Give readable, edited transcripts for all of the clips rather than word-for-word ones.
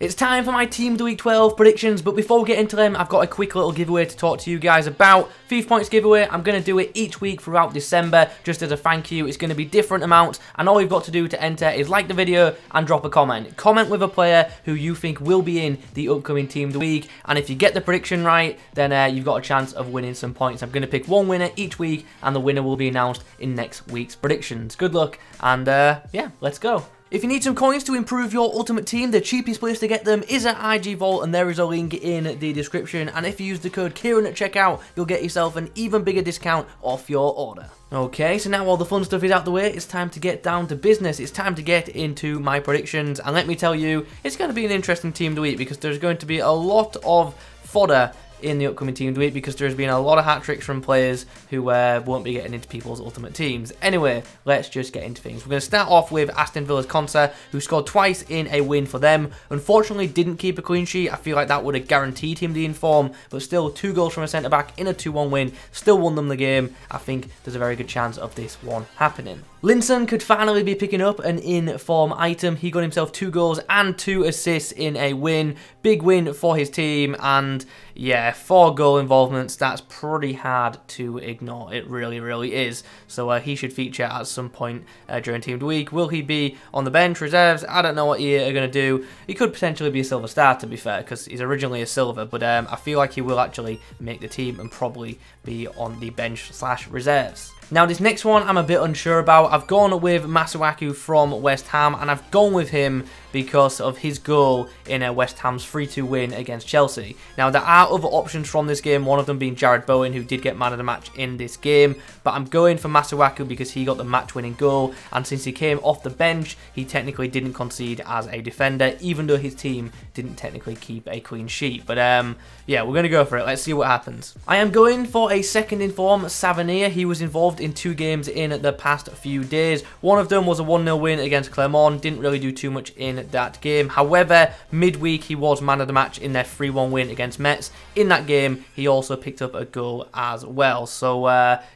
It's time for my Team of the Week 12 predictions, but before we get into them, I've got a quick little giveaway to talk to you guys about. FIFA points giveaway, I'm going to do it each week throughout December, just as a thank you. It's going to be different amounts, and all you've got to do to enter is like the video and drop a comment. Comment with a player who you think will be in the upcoming Team of the Week, and if you get the prediction right, then you've got a chance of winning some points. I'm going to pick one winner each week, and the winner will be announced in next week's predictions. Good luck, and yeah, let's go. If you need some coins to improve your ultimate team, the cheapest place to get them is at IG Vault, and there is a link in the description. And if you use the code Kieron at checkout, you'll get yourself an even bigger discount off your order. Okay, so now all the fun stuff is out the way, it's time to get down to business. It's time to get into my predictions, and let me tell you, it's going to be an interesting Team of the Week because there's going to be a lot of fodder in the upcoming Team of the Week because there's been a lot of hat-tricks from players who won't be getting into people's ultimate teams. Anyway, let's just get into things. We're going to start off with Aston Villa's Konsa, who scored twice in a win for them. Unfortunately, didn't keep a clean sheet. I feel like that would have guaranteed him the inform, but still 2 goals from a centre-back in a 2-1 win. Still won them the game. I think there's a very good chance of this one happening. Linson could finally be picking up an in-form item. He got himself 2 goals and 2 assists in a win. Big win for his team, and yeah, 4 goal involvements, that's pretty hard to ignore. It really, really is. So he should feature at some point during Team of the Week. Will he be on the bench, reserves? I don't know what he are going to do. He could potentially be a silver star, to be fair, because he's originally a silver, but I feel like he will actually make the team and probably be on the bench/reserves. Now, this next one I'm a bit unsure about. I've gone with Masuaku from West Ham, and I've gone with him because of his goal in West Ham's 3-2 win against Chelsea. Now, there are other options from this game, one of them being Jared Bowen, who did get man of the match in this game, but I'm going for Masuaku because he got the match-winning goal, and since he came off the bench, he technically didn't concede as a defender, even though his team didn't technically keep a clean sheet. But yeah, we're going to go for it. Let's see what happens. I am going for a second in form, Savanier. He was involved in 2 games in the past few days. One of them was a 1-0 win against Clermont. Didn't really do too much in that game. However, midweek he was man of the match in their 3-1 win against Metz. In that game, he also picked up a goal as well. So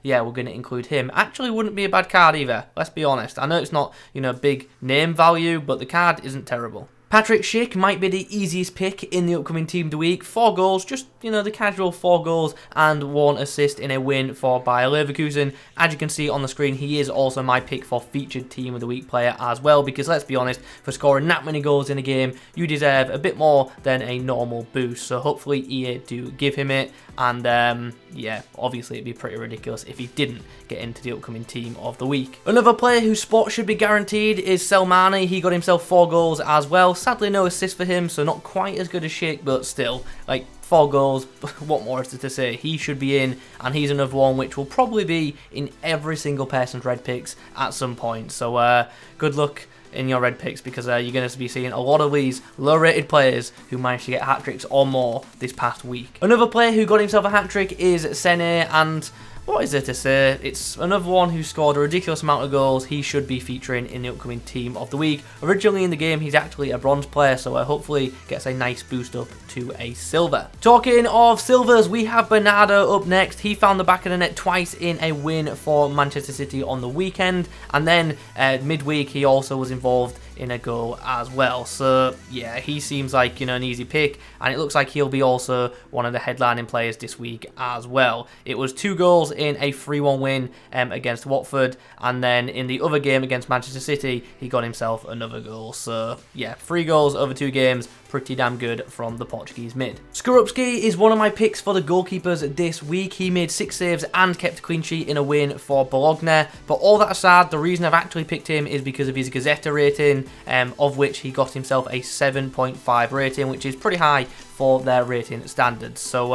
yeah, we're going to include him. Actually, wouldn't be a bad card either. Let's be honest. I know it's not, you know, big name value, but the card isn't terrible. Patrick Schick might be the easiest pick in the upcoming Team of the Week. 4 goals, just, you know, the casual 4 goals and 1 assist in a win for Bayer Leverkusen. As you can see on the screen, he is also my pick for featured Team of the Week player as well, because let's be honest, for scoring that many goals in a game, you deserve a bit more than a normal boost. So hopefully EA do give him it, and yeah, obviously it'd be pretty ridiculous if he didn't get into the upcoming Team of the Week. Another player whose spot should be guaranteed is Selmani. He got himself 4 goals as well. Sadly, no assist for him, so not quite as good as Schick, but still, like, 4 goals, what more is there to say? He should be in, and he's another one which will probably be in every single person's red picks at some point. So good luck in your red picks, because you're going to be seeing a lot of these low-rated players who managed to get hat-tricks or more this past week. Another player who got himself a hat-trick is Sene, and what is there to say? It's another one who scored a ridiculous amount of goals. He should be featuring in the upcoming Team of the Week. Originally in the game, he's actually a bronze player, so hopefully gets a nice boost up to a silver. Talking of silvers, we have Bernardo up next. He found the back of the net twice in a win for Manchester City on the weekend, and then midweek he also was involved in a goal as well. So yeah, he seems like, you know, an easy pick, and it looks like he'll be also one of the headlining players this week as well. It was 2 goals in a 3-1 win against Watford, and then in the other game against Manchester City, he got himself another goal. So yeah, 3 goals over 2 games, pretty damn good from the Portuguese mid. Skorupski is one of my picks for the goalkeepers this week. He made 6 saves and kept a clean sheet in a win for Bologna. But all that aside, the reason I've actually picked him is because of his Gazzetta rating, of which he got himself a 7.5 rating, which is pretty high for their rating standards. So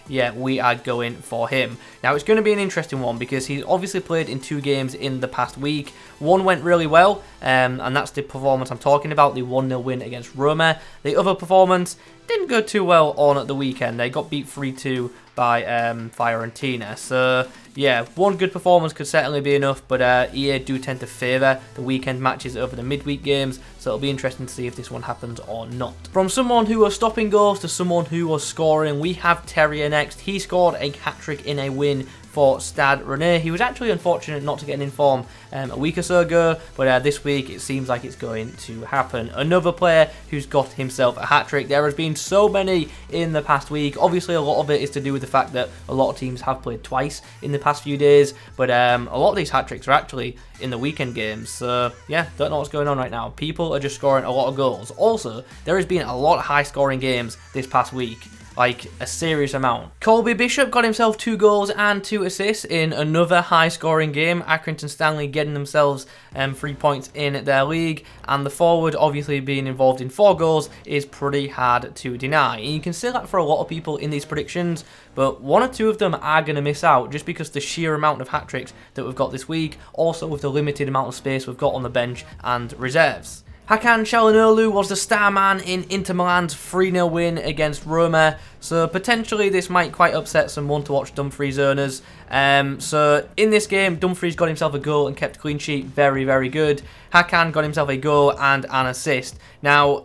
yeah, we are going for him. Now, it's going to be an interesting one because he's obviously played in 2 games in the past week. One went really well, and that's the performance I'm talking about, the 1-0 win against Roma. The other performance didn't go too well on the weekend. They got beat 3-2 by Fiorentina. So yeah, one good performance could certainly be enough, but EA do tend to favour the weekend matches over the midweek games, so it'll be interesting to see if this one happens or not. From someone who was stopping goals to someone who was scoring, we have Terrier next. He scored a hat-trick in a win for Stade Rennais. He was actually unfortunate not to get in form a week or so ago, but this week it seems like it's going to happen. Another player who's got himself a hat-trick. There has been so many in the past week. Obviously, a lot of it is to do with the fact that a lot of teams have played twice in the past few days, but a lot of these hat-tricks are actually in the weekend games. So yeah, don't know what's going on right now. People are just scoring a lot of goals. Also, there has been a lot of high-scoring games this past week. Like a serious amount. Colby Bishop got himself 2 goals and 2 assists in another high-scoring game. Accrington Stanley getting themselves 3 points in their league, and the forward obviously being involved in 4 goals is pretty hard to deny. And you can say that for a lot of people in these predictions, but 1 or 2 of them are going to miss out just because the sheer amount of hat-tricks that we've got this week, also with the limited amount of space we've got on the bench and reserves. Hakan Çalhanoğlu was the star man in Inter Milan's 3-0 win against Roma, so potentially this might quite upset some want-to-watch Dumfries owners. So in this game, Dumfries got himself a goal and kept a clean sheet, very, very good. Hakan got himself a goal and an assist. Now,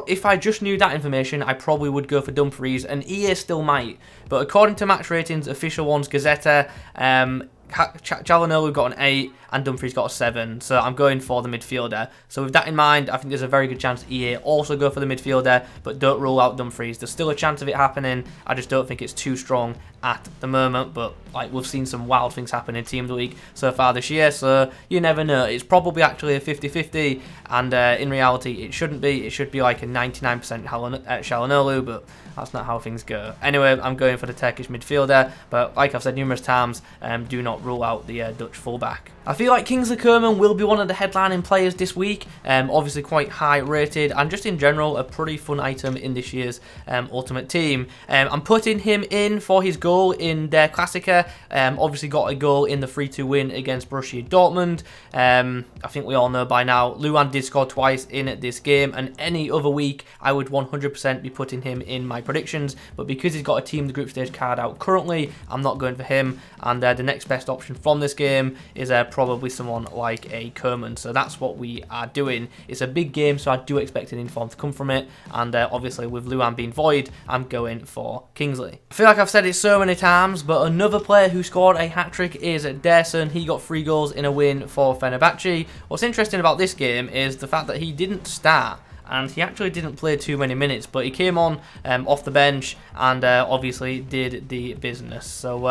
if I just knew that information, I probably would go for Dumfries, and EA still might. But according to Match Ratings, official ones, Gazzetta, Çalhanoğlu got an 8 and Dumfries got a 7, so I'm going for the midfielder. So with that in mind, I think there's a very good chance EA also go for the midfielder, but don't rule out Dumfries. There's still a chance of it happening. I just don't think it's too strong at the moment, but like we've seen some wild things happen in Team of the Week so far this year, so you never know. It's probably actually a 50-50, and in reality it shouldn't be. It should be like a 99% Çalhanoğlu, but that's not how things go. Anyway, I'm going for the Turkish midfielder, but like I've said numerous times, do not rule out the Dutch fullback. I feel like Kingsley Coman will be one of the headlining players this week, obviously quite high rated, and just in general a pretty fun item in this year's Ultimate Team. I'm putting him in for his goal in their Klassiker, obviously got a goal in the 3-2 win against Borussia Dortmund. I think we all know by now, Luan did score twice in this game, and any other week I would 100% be putting him in my predictions, but because he's got a Team of the Group Stage card out currently, I'm not going for him, and the next best option from this game is probably someone like a Coman, so that's what we are doing. It's a big game, so I do expect an inform to come from it, and obviously with Luan being void, I'm going for Kingsley. I feel like I've said it so many times, but another player who scored a hat-trick is Derson. He got 3 goals in a win for Fenerbahce. What's interesting about this game is the fact that he didn't start, and he actually didn't play too many minutes, but he came on off the bench and obviously did the business. So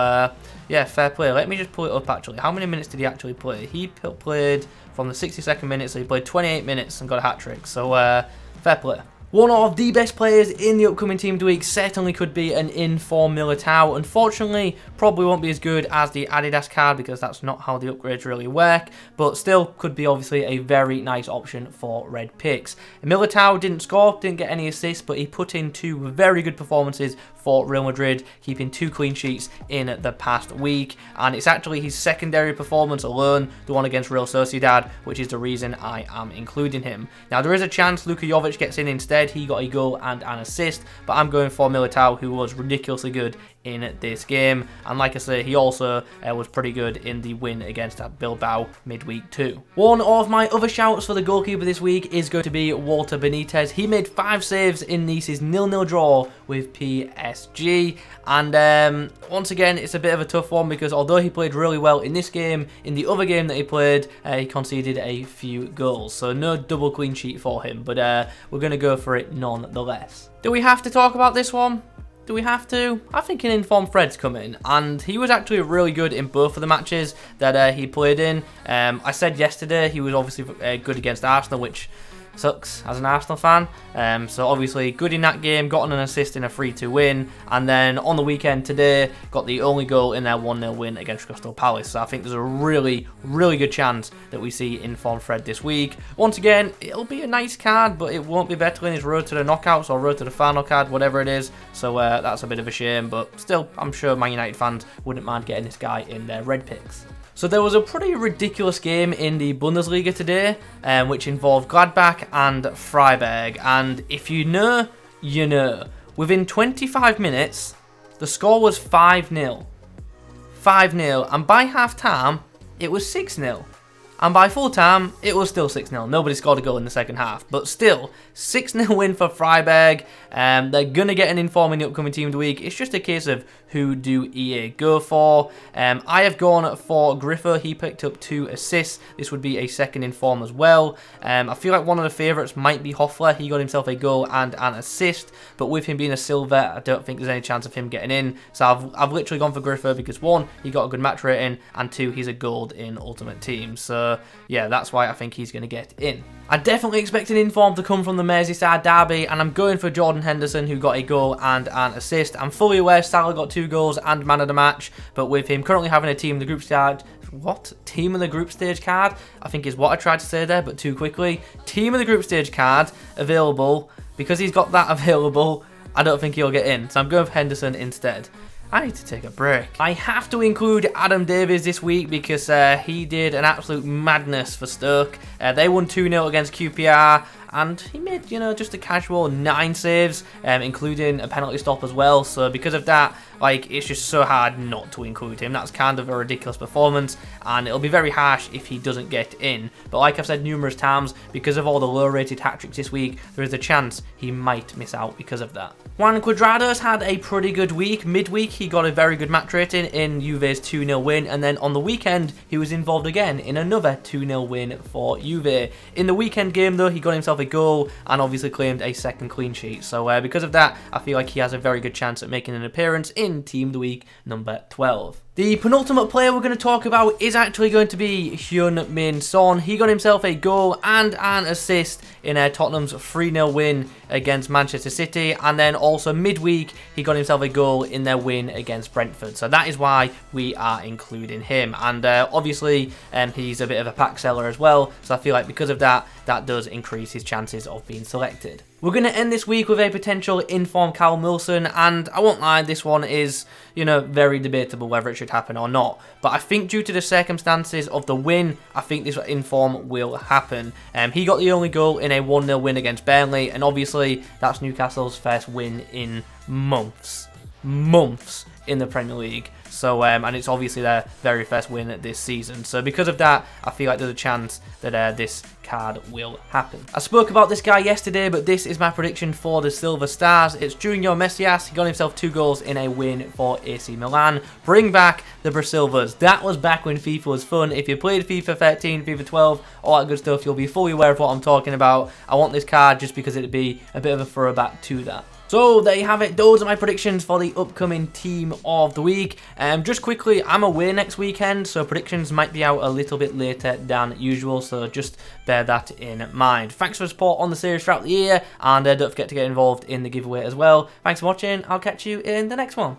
yeah, fair play. Let me just pull it up actually. How many minutes did he actually play? He played from the 62nd minute, so he played 28 minutes and got a hat-trick. So fair play. One of the best players in the upcoming Team of the Week certainly could be an in-form Militao. Unfortunately, probably won't be as good as the Adidas card because that's not how the upgrades really work, but still could be obviously a very nice option for red picks. Militao didn't score, didn't get any assists, but he put in 2 very good performances for Real Madrid, keeping 2 clean sheets in the past week, and it's actually his secondary performance alone, the one against Real Sociedad, which is the reason I am including him. Now, there is a chance Luka Jovic gets in instead. He got a goal and an assist, but I'm going for Militao, who was ridiculously good in this game, and like I say, he also was pretty good in the win against Bilbao midweek too. One of my other shouts for the goalkeeper this week is going to be Walter Benitez. He made 5 saves in Nice's 0-0 draw with PSG, and once again it's a bit of a tough one because although he played really well in this game, in the other game that he played he conceded a few goals, so no double clean sheet for him, but we're going to go for it nonetheless. Do we have to talk about this one? Do we have to? I think an informed Fred's coming, and he was actually really good in both of the matches that he played in. I said yesterday he was obviously good against Arsenal, which sucks as an Arsenal fan. So obviously good in that game, got an assist in a 3-2 win, and then on the weekend today got the only goal in their 1-0 win against Crystal Palace. So I think there's a really, really good chance that we see informed Fred this week. Once again, it'll be a nice card, but it won't be better than his road to the knockouts or road to the final card, whatever it is. So that's a bit of a shame, but still, I'm sure Man United fans wouldn't mind getting this guy in their red picks. So there was a pretty ridiculous game in the Bundesliga today, which involved Gladbach and Freiburg. And if you know, you know. Within 25 minutes, the score was 5-0. 5-0. And by half-time, it was 6-0. And by full time, it was still 6-0. Nobody scored a goal in the second half. But still, 6-0 win for Freiburg. They're going to get an inform in the upcoming Team of the Week. It's just a case of who do EA go for. I have gone for Griffer. He picked up 2 assists. This would be a second inform as well. I feel like one of the favourites might be Hoffler. He got himself a goal and an assist. But with him being a silver, I don't think there's any chance of him getting in. So I've literally gone for Griffer because 1, he got a good match rating, and 2, he's a gold in Ultimate Team. So yeah, that's why I think he's going to get in. I definitely expect an inform to come from the Merseyside derby, and I'm going for Jordan Henderson, who got a goal and an assist. I'm fully aware Salah got 2 goals and man of the match, but with him currently having a team in the group stage, Team of the group stage card, I think is what I tried to say there, but too quickly. Team of the group stage card available. Because he's got that available, I don't think he'll get in, so I'm going for Henderson instead. I need to take a break. I have to include Adam Davies this week because he did an absolute madness for Stoke. They won 2-0 against QPR, and he made, just a casual 9 saves, including a penalty stop as well. So because of that, it's just so hard not to include him. That's kind of a ridiculous performance, and it'll be very harsh if he doesn't get in. But like I've said numerous times, because of all the low-rated hat-tricks this week, there is a chance he might miss out because of that. Juan Cuadrado's had a pretty good week. Midweek, he got a very good match rating in Juve's 2-0 win, and then on the weekend, he was involved again in another 2-0 win for Juve. In the weekend game, though, he got himself a goal and obviously claimed a second clean sheet. So because of that, I feel like he has a very good chance at making an appearance in Team of the Week number 12. The penultimate player we're going to talk about is actually going to be Heung-min Son. He got himself a goal and an assist in Tottenham's 3-0 win against Manchester City, and then also midweek he got himself a goal in their win against Brentford. So that is why we are including him, and obviously he's a bit of a pack seller as well, so I feel like because of that, that does increase his chances of being selected. We're going to end this week with a potential inform Callum Wilson, and I won't lie, this one is, very debatable whether it should happen or not. But I think due to the circumstances of the win, I think this inform will happen. He got the only goal in a 1-0 win against Burnley, and obviously that's Newcastle's first win in months in the Premier League. So, and it's obviously their very first win this season. So because of that, I feel like there's a chance that this card will happen. I spoke about this guy yesterday, but this is my prediction for the Silver Stars. It's Junior Messias. He got himself 2 goals in a win for AC Milan. Bring back the Brasilvas. That was back when FIFA was fun. If you played FIFA 13, FIFA 12, all that good stuff, you'll be fully aware of what I'm talking about. I want this card just because it'd be a bit of a throwback to that. So there you have it. Those are my predictions for the upcoming Team of the Week. Just quickly, I'm away next weekend, so predictions might be out a little bit later than usual, so just bear that in mind. Thanks for the support on the series throughout the year, and don't forget to get involved in the giveaway as well. Thanks for watching. I'll catch you in the next one.